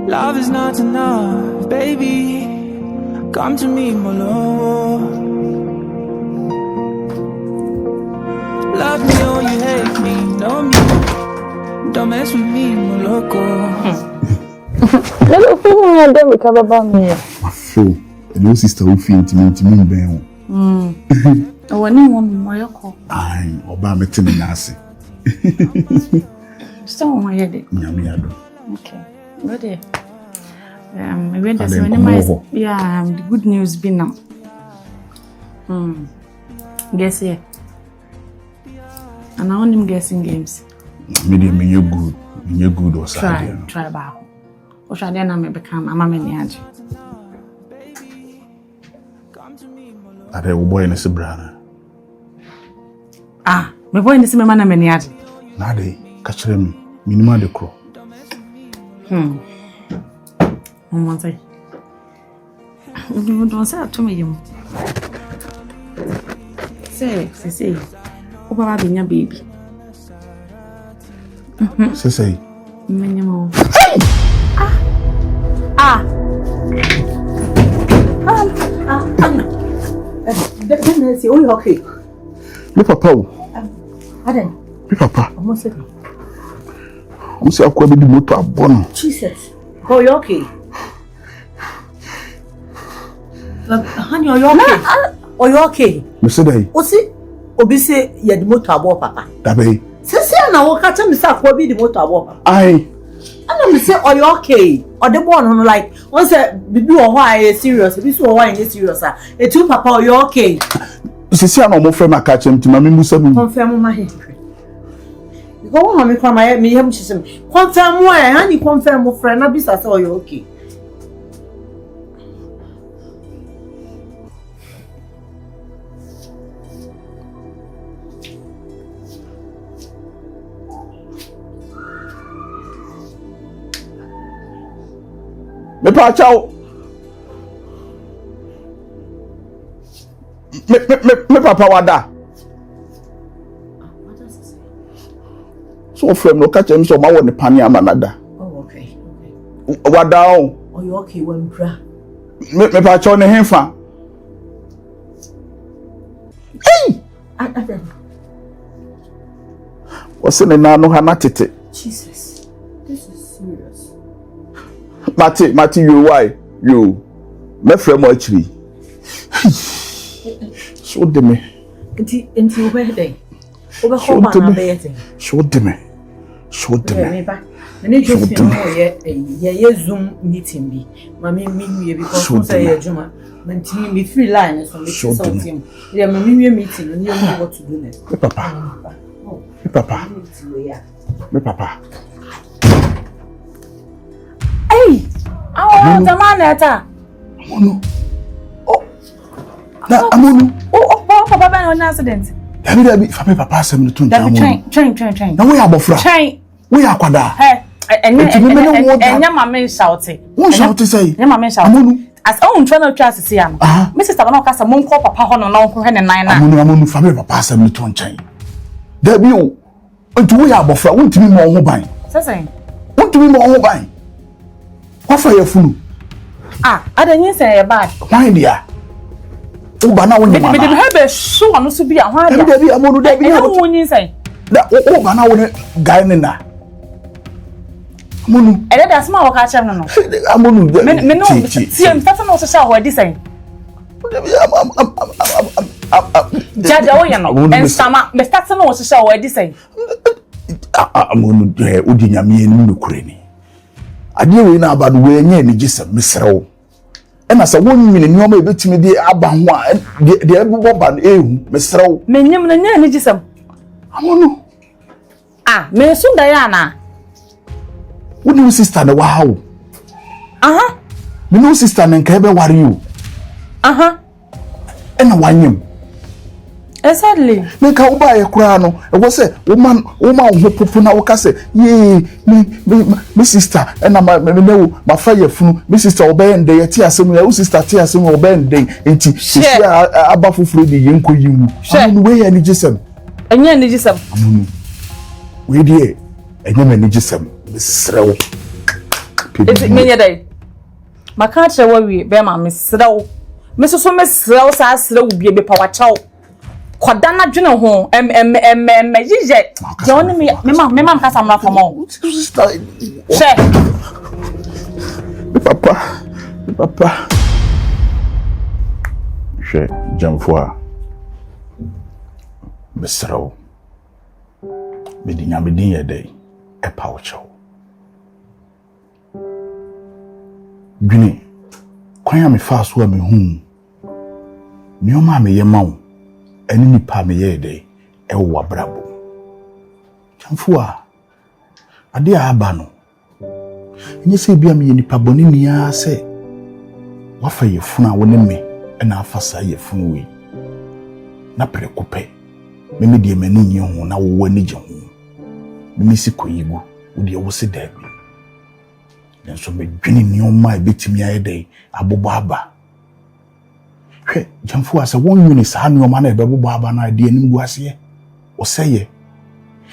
Love is not enough, baby. Come to me, my love. Love me or you hate me, know me. Don't mess with me, my loco. Hello, feeling and then we cover about me. My fool, hello sister, who feel intimate ben. I want one more yoko. Aye, oba meti me nase. Still on my head. Nyamiado. Okay, ready. I went to see the good news be now. Guess here. And I want him guessing games. Medium, you're good. You're good or something. Try back. Or shall I not become a mamma niage? Are they boy in a brother? Ah, my boy in the same manner maniage. Nade, catch them, minima de crow. One say, you don't say to me, you say, Oba being a baby. Say, minimum. Definitely, oh, okay. Look, Papa. Pardon? Papa. Almost said. I'm saying, I'm going to be motor born. Jesus. Oh, you okay? Honey, are you okay? Are you okay? Mister Day. Osi, Obi say you the motor abo papa. Dabe. Say na wo catch me say ko be the motor abo papa. Aye. And me say are you okay? Or the born on like one say bibi wo ho are serious, bibi so wo are serious ah. E tu papa are you okay? Sisi ana mo frame catch him to mama musa mu. Confirm my head. Go on me from my me hem chisem. Confirm why? Honey confirm mo friend na bisa say are you okay? Me pa chao. Me papa wada. What does it say? So frame no catch him so ma won pani amanada. Oh, okay. Wada o. Are you okay when bra? Me pa chao ne henfa. Hey! What's in the nano hanatete? Jesus. This is serious. Mati, you why? You. Me frame mo actually. So de me. Inti where they? Over home na be yet. So de me. Me ba. Me just ye Zoom meeting bi. Mama me because so say ye juma. Mantini me free line so me something. Yeah, me meeting and you know what to do next. Me papa. Me papa. Me papa. Hey! Oh, the man eta. Amonu. Oh. Na amonu. Oh, papa been on accident. Dabi fa me papa asem no tun amonu. Train. Na we abofra. Train. We akwada. Hey, enya mama shout. Won shout say. Enya mama shout. Amonu. As own try na twa sisi am. Me sister na kasa mon call papa ho no na ho hwe ne nan na. Amonu fa me papa asem no tun chain. Dabi o. Ntu we abofra won timi mo ho ban. Sesen. Won timi mo ho ban. Wafa ya funu. Adanyin say bad. Why dia? Uba na wonye mama. Me hebe so no so bi a ho dia. Dabi amonu dabi ya. Wonyin say. Da uba na wone guy ne na. Amonu. Ede da sma wo ka chem no. Amonu. Me no see am start no so sha ho di say. Dabi Jaja wo ye no. En sama me start no so sha ho di say. Amonu odi nyame enu nokure ni. Ade we na abadu we nya ni gisem mesrew. E na se won nyine nyoma ebetimi de aba ho a de ebbo ba na ehu mesrew. Menyim na nya ni gisem. Amonu. Me so da ya na. Woni sister na wa hawo. Me no sister na nka ebe ware you. E na wanyem. Exactly. Me ka wo ba ye kura no e wo se wo man ho popo na wo ka se ye me sister e na me newo ma fa ye funu me sister obe nde ye ti asem ya wo sister ti asem obe nde enti se aba foforo de ye nko yimu amunu we ye ni gisem enya ni gisem amunu we de enya me ni gisem mesrew eti menye dai maka tre wa wi be ma mesrew mesoso mesrew sa srew bie be pa wa chaw koda na dwene ho yije je woni me ma kasa mra fomo she papa she jamfoa mesrew medinya medin ye dai e pa wo chaw dwene kwan ya me fa so a me hu ni o ma me ye ma wo eni nipa me ye dai e wo abrabo jamfoa ade aba no enye se bia me ye nipa boni nia se wafa ye funu a woni me na afasa ye funu we na prekope me die mani nyi ho na wo ani je ho me si koyigu wo die wo se da bi nso me dwene nioma e betimi aye dai abobo aba hwe jamfu asa won yuni sa nioma na e bebobo aba na de anim gu ase o seye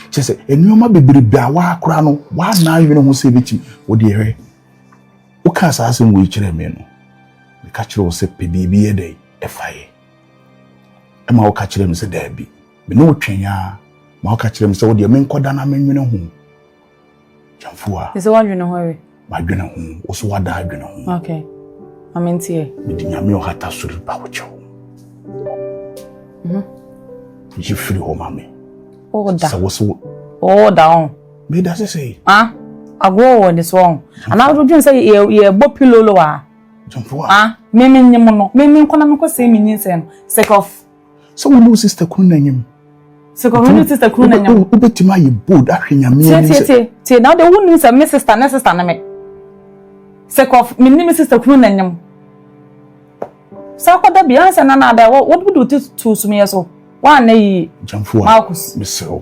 chese enioma bebrebe a wa akora no wa na yuni ho se betimi wo de hwe wo ka sa ase wo ikire me no me ka kire wo se pebibi ye dai e faye e ma wo ka kire me se da bi me no twenya ma wo ka kire me se wo de me nkoda na menwene ho jamfu a is one you know hurry madwene ho wo so wada adwene ho okay amentie me di nyame o hata sori ba wo chew ji free ho mame oh da so wo so oh down me da say agwo wo this one and I would just say ye bo pilolo wa jamfo me nyem no me nkona me ko say me nyinsen sake of so we know sister kunu na nyem sake of we sister kunu na nyem ubetima ye bold ahwenyame tie now the one is my sister na me sake of me ni sister kunu na nyem sa ko da bia se na da what would do to so me so one na yi jamfo Marcus mesel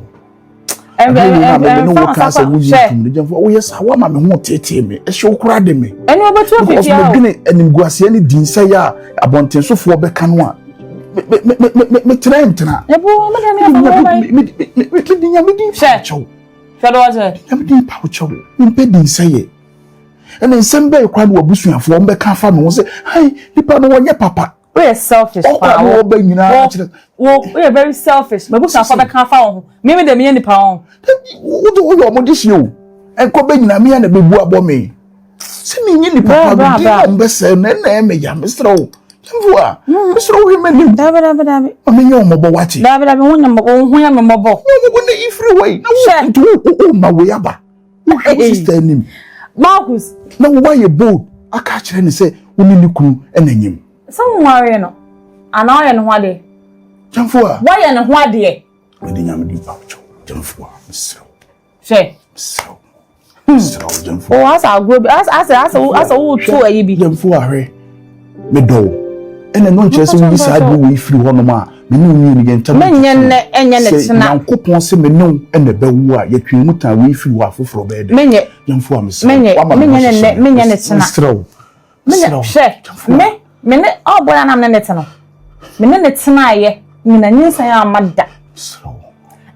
no kasa wuji jamfo wo yes hawa ma me ho tete me e hye okura de me eni obetu afifia o me enimguase ni dinsa ya abontensofo be kanu a me tena ebo me dinya me di chew fedo waje me di pa chew me pe dinsa ye ene nsembe kwa no abusuafo on be ka fa me wo se hai nipa no wonye papa we selfish pa wo be nyina we are very selfish me busuafo be ka fa wo me de me nipa wo wo yo mo disi o enko be nyina me na bebu abo me se me nyi nipa pa bi on be se na me ya mesro Mvua, mesro we meni. Dabi. Amenyo mo bo wati. Dabi wonya mo honya me mo bo. Wo na ifri way. Na wo ntu ma we aba. Wo sister nim. Marcus, na wo ye bold. Aka kire ni se woni ni kunu enanyim. Se wo ware no. Ana wo ye no ho ade. Jamfua. Wo ye no ho ade. Me di nyam di pa cho. Jamfua, mesro. She. Mesro jamfua. Oh, asa agro asa wo tu ayi bi. Jamfua hwe. Me do. Ene no nkyese wo bisa adu wo ifiri ho no ma me ne onyi ni genta menye ne enye ne tena yankopon se me ne ene bewu a yetwe mu tan wo ifiri wo afoforo be de menye yamfo am se menye ne tena straw menye she me ne oboya na ne tena me ne tena aye nyina nyinsa ya amada straw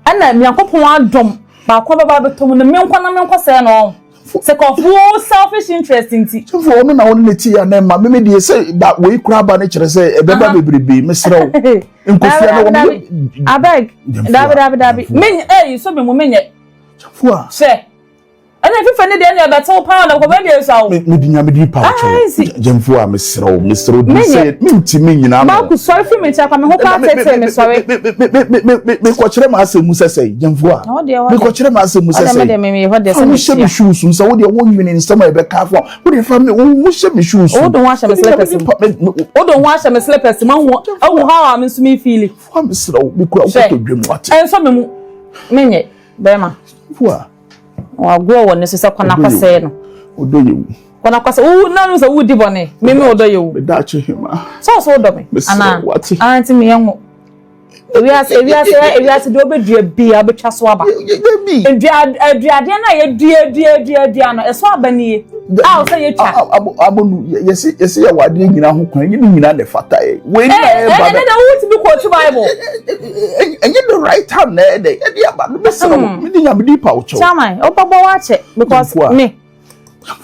ana yankopon adom ba kwa baba betom ne menkwa se no se ko full selfish interest inti so for no na won leti ya na ma me de say da we kura ba ne kire say e beba bebrebe mesrew nkofia na won abeg dabi men so be mo menye fua she ana fifa ne de na beto pound ko be de so me dinya me di pa cho jemfua mesrew di say me nti me nyina ma ku sorry fi me cha kwa me ho pa tete me sorry me ko kire ma asem sesei jemfua me ko kire ma asem sesei me ho de se me she me shoes so wo de won nwini nsem e be ka fo wo de fa me wo she me shoes wo don wa she me slippers ma wo awu how am so me feel fo mesrew me kura ko to dwem wate en so me mu menye be ma fua wa go won so se kwana kwase no odo yewu kwana kwase wo na no so wo di bone me odo yewu me da che hima so odo me ana anti me yenwo ewiase do obedua bia betwa so aba aduade na ye dua no eso aba nie Ah, say you chat. Abonu yes ya wade nyina ho kwan nyina nyina ne fata e we na e ba na who to be quote Bible enye the right time na e dey e dey aba no be so me dey am deep out cho chairman o babo watch because me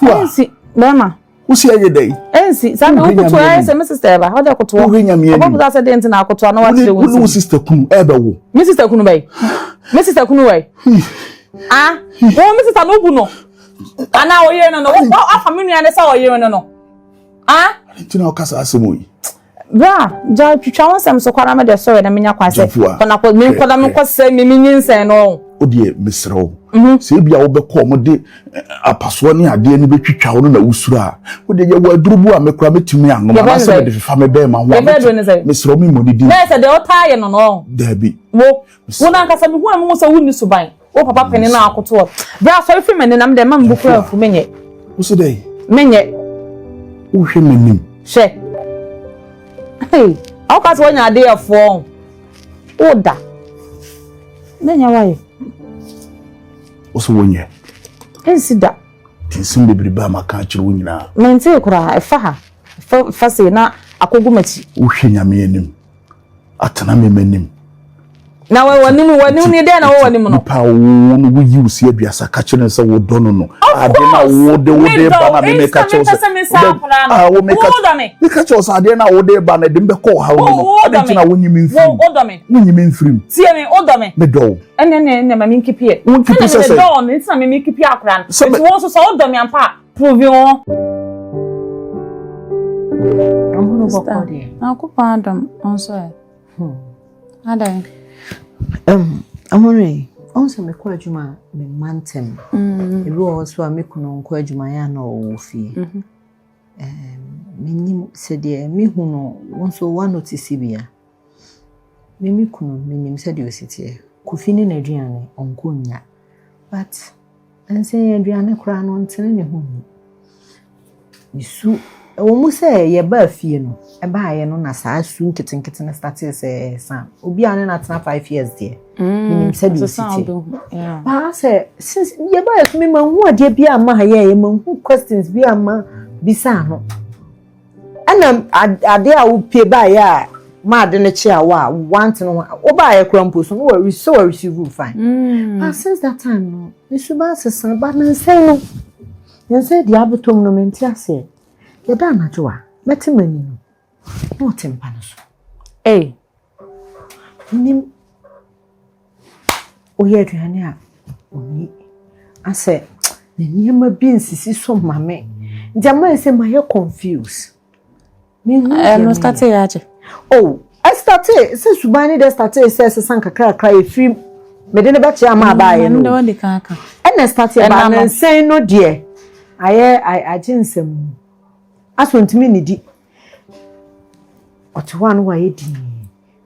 ensi mama who see ye dey ensi say me kuto e say my sister ba how dey kuto o babo that say dey nti na kuto na watch wo sister kunu e be wo me sister kunu bai me sister kunu wai ah wo me sister no bu no ana oye no wo afa me nua ne say oye no ah ntina o kasa asemo yi bra ja twitwa won sem so kwara me de so we na menya kwase kona ko me kwada me kwase me nyinsen no odie mesrew se bia wo be ko mo de apaso ne ade ni betwitwa wo na wusura odie ye wadurubu a mekura metumi anoma na se de fifa me be ma ho mesrew me mo di na se de o taaye no dabi wo na nkasa me hu am so wuni suban wo papa pene na akoto bra so ifi me ne nam de mam bukura afu menye wo se dey menye wo hwe menim she hey how can one ade afo oda menye waye oso wonye ensida tinsim bebrebe amaka kire wo nyina mente kura efa ha fa se na akogumachi wo hwe nyame anim atana memenim na wani ni de na wani mu no pa wo no wo yi usi aduasa ka kire nsa wo dono no ade na wo de ba na me ka kire wo me ka kire so ade na wo de ba na de be ko ha wo ade tina wo nyimi mfiri wo nyimi mfiri tie me odome me do ene ma min kipie wo kipie se do no tina me min kipie akran so wo so odome ampa prove won amunu bokode akupa adam onso adai amore onse me kwa adwuma me mantem ebi wo so a me kuno kwa adwuma ya na wo fie menim se de me hu no wonso wa notice bia me kuno menim se de osite kufini na aduane onko nya but ense aduane kura no ntene ne hu isu wo mu se ye ba fie no e ba ye no na sa su nkitenkete na start se san obi ane na tena 5 years there menim se de osite ba se since ye ba ye me ma hu ade bia ma ha ye ma hu questions bia ma bisa no ana ade a wo pie ba ya ma ade ne chi a wa want no wo ba ye krampo so no we receive fine but since that time no isu ba se san ba na say no yen say dia betom no menti ase ye da na joa metimani no tempa no so nim o ye aduane a oni ase ne niema bi nsisi so mame njama ese ma ye confused no start ya je I started se subani de started se san kakra kra e free me de ne ba chia ma ba ye no ndo wandi kaka na started ba na sen no de I jinsem aso ntimi ni di otwa no wa ye di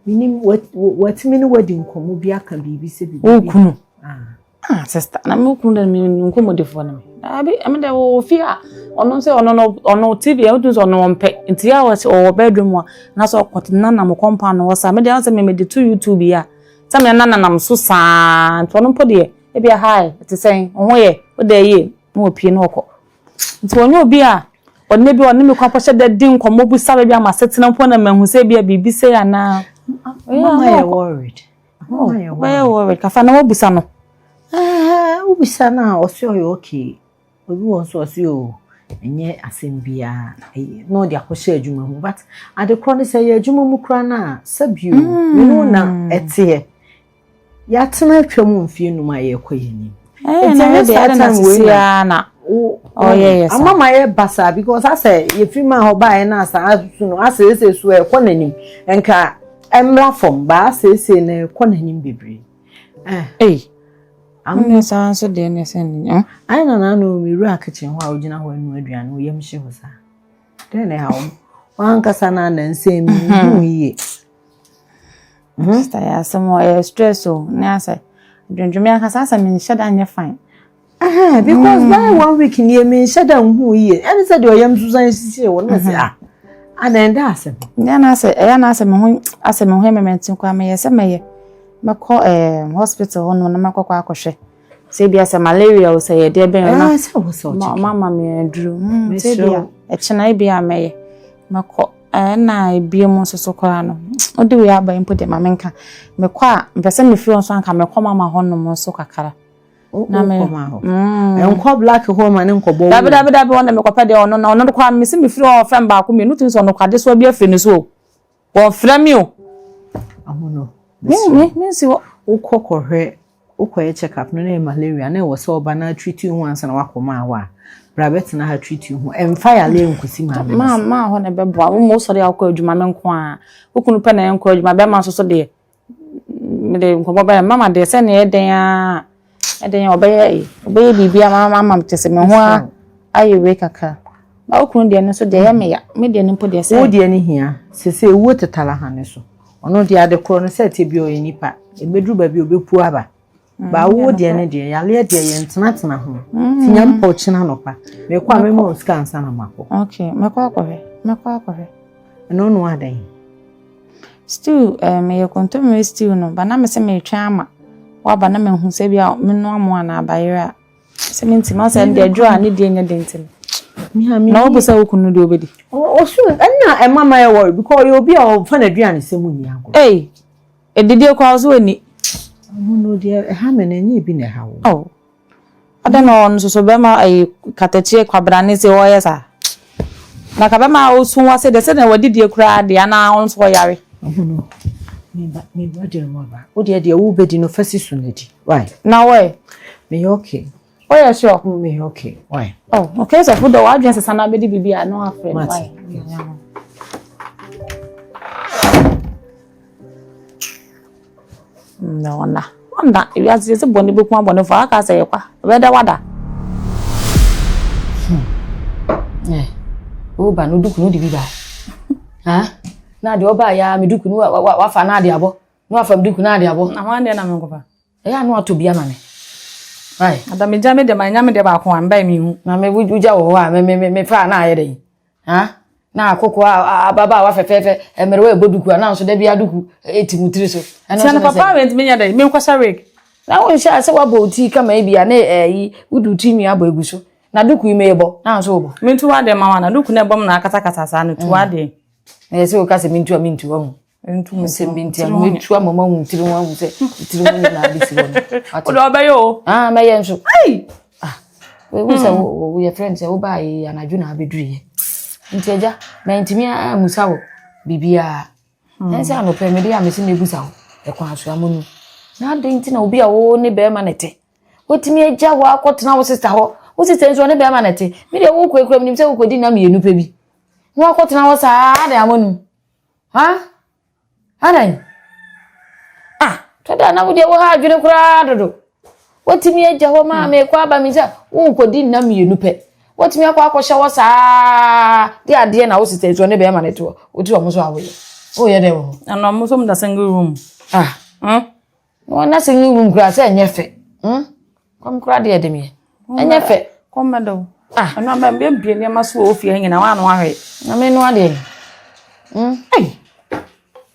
minim what mini wedding komo bi aka bibi se bibi okunu sister na me okunu da me nkomo defo na me abi am da wo fia ono se ono TV e do so ono mpe nti ya wo bedroom a na so kwotna na mo compound wo sa me de answer me de to YouTube ya sa me na nam so sa nti ono mpo de e bia hi ti sen ho ye wo da ye mo pie no okọ nti wonye obi a onne bi onne me kwapo hye da din komo bu sa bia ma setena mpo na mahu se bia bibi se ya na mama you worried worried ka fa na wo busa no ubisa na osio yo okay obi won so osio enye asembia no dia ko share adwuma mu but ade kro ne say adwuma mu kra na sabio me no na ete ya tena twam mfie no ma ye koye ni na de ata sia na yes mama ye basa because I say ye free man ho ba na asa asu no asa ese su e ko nanim enka emra from ba asa ese na ko nanim bebre I'm so de ne sen I na no mi ru akichin ho a ogina ho anu aduane o yam hye ho sa den ne ha wan kasa na na nsem hu yi sister ya samo stress o ne asa dwendweme akasa asa me nhyeda anye fine because by 1 week ni me nhyeda hu yi any say de o yam susan sisi wo na say anenda asem ya na asa me hu me mentin kwa me yese me ye mako hospital hono na makokwa akohwe say bia say malaria o say de ben na say wo so mama me aduru say bia e chena bia meye mako na ebie mo so kora no odi we aba impo de mamenka mekọ a mpese me fi onso anka mekọ mama hono mo so kakara na me enko black home ne nkobo dabi wona mekọ pede ono na ono kwa me se me fi o friend ba ko me nutu so no kwade so bia fi ni so wo fra mi o amono me si wo ukokohwe ukoye check up no na malaria na wo so oba na treat you once na wakoma awa brabet na ha treat you emfa ya le nkusi ma ho na beboa wo mo so de akọ adwuma me nko a okunu pe na enko adwuma be ma so de me de nko ba mama de se na eden obeye bibia mama mtese me ho a ayewe kaka ba okunu de no so de ya me de nimpo de se wo de ni hia sese wo tetala hane so ono de ade kro no se te bi o nipa ebedru ba bi obepu aba ba wo de ne de yale de ye ntena ho tinyam po china no pa me kwa me mo ska ansa na mako okay meko akọhwe no no adan still me ye konto me still no ba na me se me twa ama wa ba na me hu se bia me no amo na abayera se me ntima se de adwo a ne de nya de ntim na obu sa okunu de obedi o so na e mama e worry because you be o fa na aduane se mu ni ago edidi kwa so ani no dia ha me na nyi bi na ha wo ada no nso so be ma katachie kwabrane se wo yesa na ka be ma osun wa se de se na wadidi kura de ana onso yare no me ba de mo ba o dia wo bedi no fasi sunedi why na we me okay oh yeah sure me okay why okay so food wa adwen se sana bedi bibia no afre why no onda if you say boni be ku aboni fa aka say kwa be da wada o ba no duku no di biba ha na de oba ya me duku no wa fa na de abo no afa me duku na de abo na ho ande na me ko ba ya no ato bia ma me ai ada me jame de ma nya me de ba ko an ba mi hu na me wuja wo ha me fa na aye de ha na akoko ababa wa fefefe emere we boduku na nso da bia duku etimutiri so ena so papa went me nya de me nkwasa rek na won sha se wa boti kama bia na wudu timi abo eguso na duku ime ebo na nso obo mintu wa de mama na duku na ebom na akata sa na tu wa de se o ka se mintu wa mu mintu mu se mintu mintu mama mu tiri wa mu se tiri mu na bisi won o do ba yo me ye nso ai we say we your friends say wo ba yi anaju na abeduri nteja na ntimi amusa wo bibia ensa no pe me dia me se na egusa wo e kwa aso amonu na de nti na obi a wo ne be ma nete wotimi eja wo akotena wo sister ho wo sister nso ne be ma nete me de wo kwekura me nim se wo kodi na me yenu pe bi wo akotena wo sa de amonu ha adan to da na wo de wo ha adwene kura dodo wotimi eja ho ma me kwa ba me se wo kodi na me yenu pe wotimi akwa akosha wo sa de ade na wo sister nso ne be ma nete wo ti wo mo so awo o ye de wo ana mo so mda single room no na single room kura se enyefe kom kura de edemi enyefe kom medo ana ba mbe bie ne maso ofie hanya na wa no ahwe na me no ade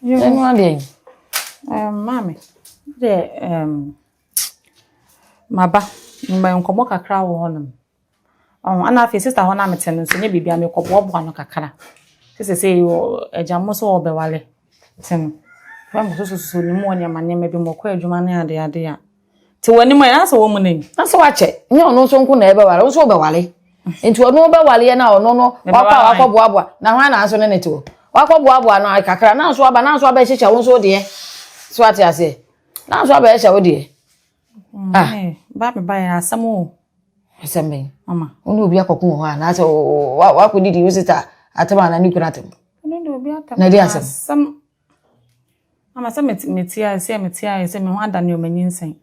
you no ade mami de maba mba nkomo kakra wo honum ana afi sister ho na meten so nye bibia me kobo no kakra se yo ejamo so obewale tin fa mo so ni mo nya mane bi mo kwa adwuma na ade ya ti wani mo na so wo mu nani na so wache nye ono so nku na ebewale wo so obewale enti ono obewale na ono no wakwa na hwan na so ne neti wo wakwa no kakra na so aba hyecha wo so de so ate ase na so aba hyecha wo de ba me ba ya asamo asembe mama onu obi akokun ho na so wakodi wo sita atama na ni kuratem onu obi atama na de asem mama se metia se me ho ada ne omanyin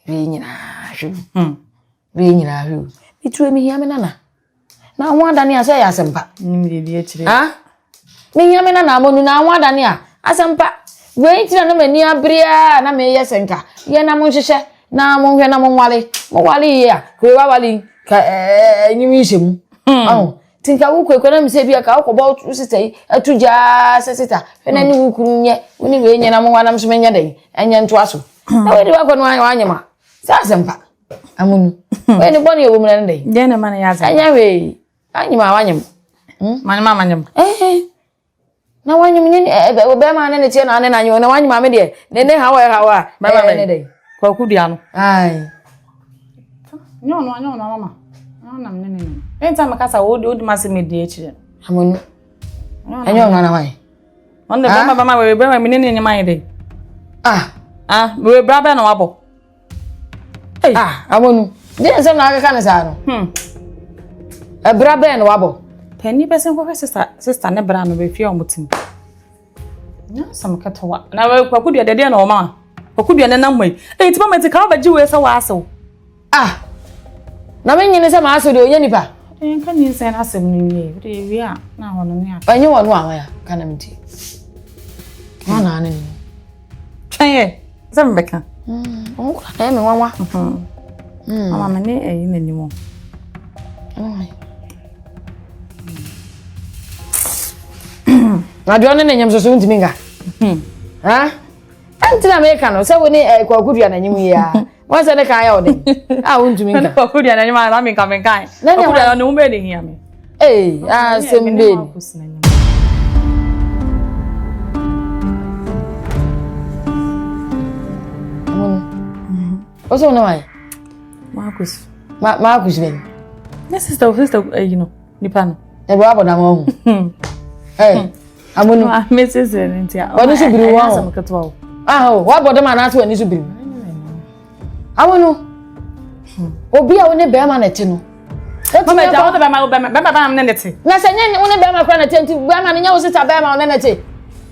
we nyina hwe bitu mi hia me nana na ho ada ne ase ya asempa nim de akire me hia me nana amonu na ho ada ne a asempa we tira na mani abria na me yesenka ye na mo hwehwe na mo hwe na mo wale ye a kwe wa wale ka nyimi hyem tinka wo kwekwana mi se bia ka akobọ sister atuja sister na ni wukunye woni we nyina mo wanam so menya dai enya nto aso na we di wa kwano anyama Sasempa. Amunu. We ni boni ewo mna ndai. Je na mana yaza. Anya we. Anyima wanyem. Manima manyem. Na wanyem nyini be ma ne tie na ne na nyo na wanyem me de. Ne hawa. Ba ne dai. Kwa kudua no. Ai. Nyo no mama. Na mne. Enta makasa odi mase me de echi. Amunu. Anyo no na wai. Onde ba ma we be me ne nyima ide. We braba na wabo. Amunu. Di nsem na aka na sa no. Braba na wabo. Penny person ko sister ne bra no be fie omutim. Na sam katowa. Na we kwakudua de na o ma. Kwakudua ne namai. Ti ba meti ka ba ji we se wa aso. Na me nyine se ma aso de onye nipa. Nka nyi se na asem ni wie. De wie a na hono ne a. Anyi wonu awa ya kana mti. Na ni. Twaye. Zambeka. Me nwanwa. Mama me ne eyi na nimo. Na dione ne nyam so ntimi nga. Antina me ka no se woni kwakudua na nyim ya. Won se ne kan ya odin. Wontimi nga. Kwakudua na nyim na me kan. Kwakudua no umbe ni hia me. Sembe. What's on why? Marcus. Marcus ben. Yes, sister, nipa no. E bo aboda mo. Amunu. Mrs. Entia. Wani su biri wa. Wa boda ma na to ani su biri. Amunu. Obi a woni be ma na ti no. Mama ja wo be ma na nete. Na se nye woni be ma kra na ti be ma nya wo sita be ma na nete.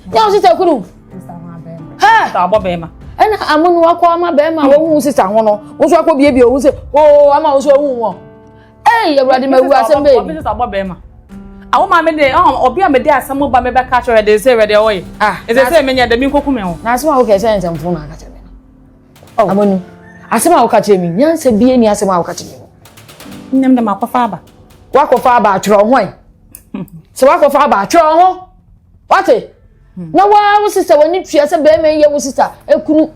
Nya wo sita kuru. Sister ma be. Ta abo be ma. Ena amunu akwa ma be ma wo hu sita ho no. Wo so akwa bie wo se ama wo so hu wo. Ewurade ma wu asem be. Obi sita abo be ma. Awo ma me de obi a me de asem ba me be ka chore de say we de oye. Is say me nya de mi koku me ho. Na asem a wo ka say nsem na aka cheme. Amunu. Asem a wo ka cheme nyansa bie ni asem a wo ka cheme. Nyam de makofa aba. Wakofa aba atro ho. Se wakofa aba atro ho. Wate? Na wo sister wani tua se be me ye wo sister ekunu.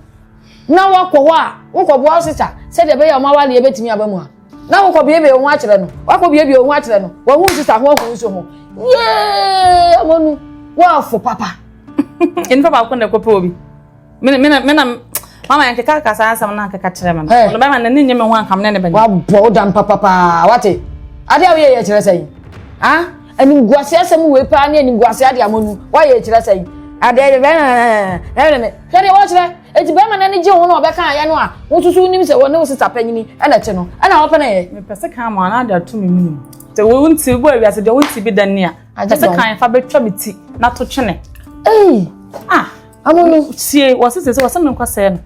Na wakọ ho a wo ko bo sister se de be ya ma wale e betimi abamu a. Na wo ko bie be ho akere no. Wakọ bie ho akere no. Wo hu sister ho ho so ho. Ye amonu wa fo papa. En papa ko ne ko pe obi. Me mama yanke kaka sa ansam na kaka kire mama. Lo ba ma na ni nyeme ho ankam ne be. Wa bo dan papa wate. Ade a ye kire sai. Ani guase asem we pa na ani guase ade amonu. Wa ye kire sai. Ade be na kire wo kire. Eti be ma na ni je ho na obeka aya no a. Wo susu nim se wo ne wo sita panyini e na che no. E na wo pa na ye. Me pese kan ma na da to me minim. Te wo unti bo wi ase de unti bi dan ni a. Pese kan fa be twa meti na to twene. Amonu sie wo se wo me kwase no.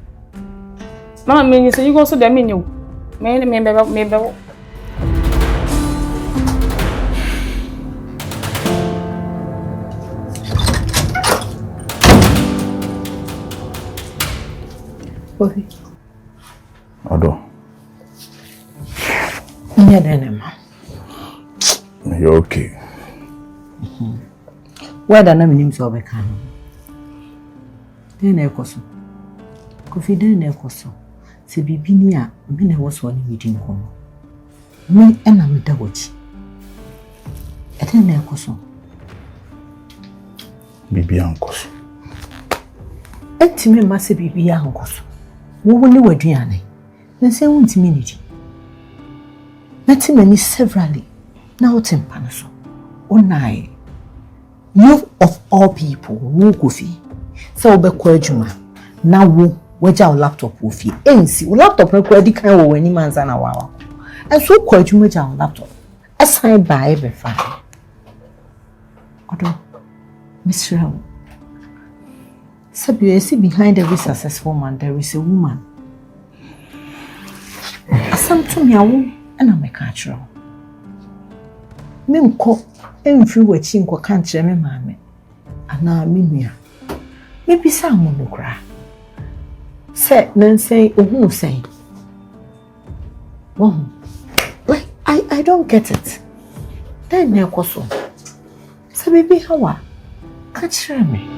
Mama me say you go so there me nyu. Me be. Ohi. Odo. Nya dene ma. You're okay. Whether na minim so be kan. Dene ekoso. Kofi dene ekoso. Se bibi ni a me na wo so ni widi nkomo. Me na me da wochi. Dene ekoso. Bibi ankoso. Etime ma se bibi ankoso. Wo ni waduane. Nse wontimi ni di. Nati many severally. Now timpa so. Onai. You of all people, wo kofi. So be kwa adwuma. Na wo waja o laptop wo fi. Ensi, o laptop na kwa di kan wo wani manza na wawa. Enso kwa adwuma ja o laptop. Assign by be fa. Odo. Mr. Sabi you see behind every successful man there is a woman. Asam to me awu na me ka kire. Me nko emfi wachi nko kan kire me maame. Ana me nua. Me bisa mo no kra. Se nansen ohun sen. Wow. Like I don't get it. Then na koso. Sabi bi hawa. Ka kire me.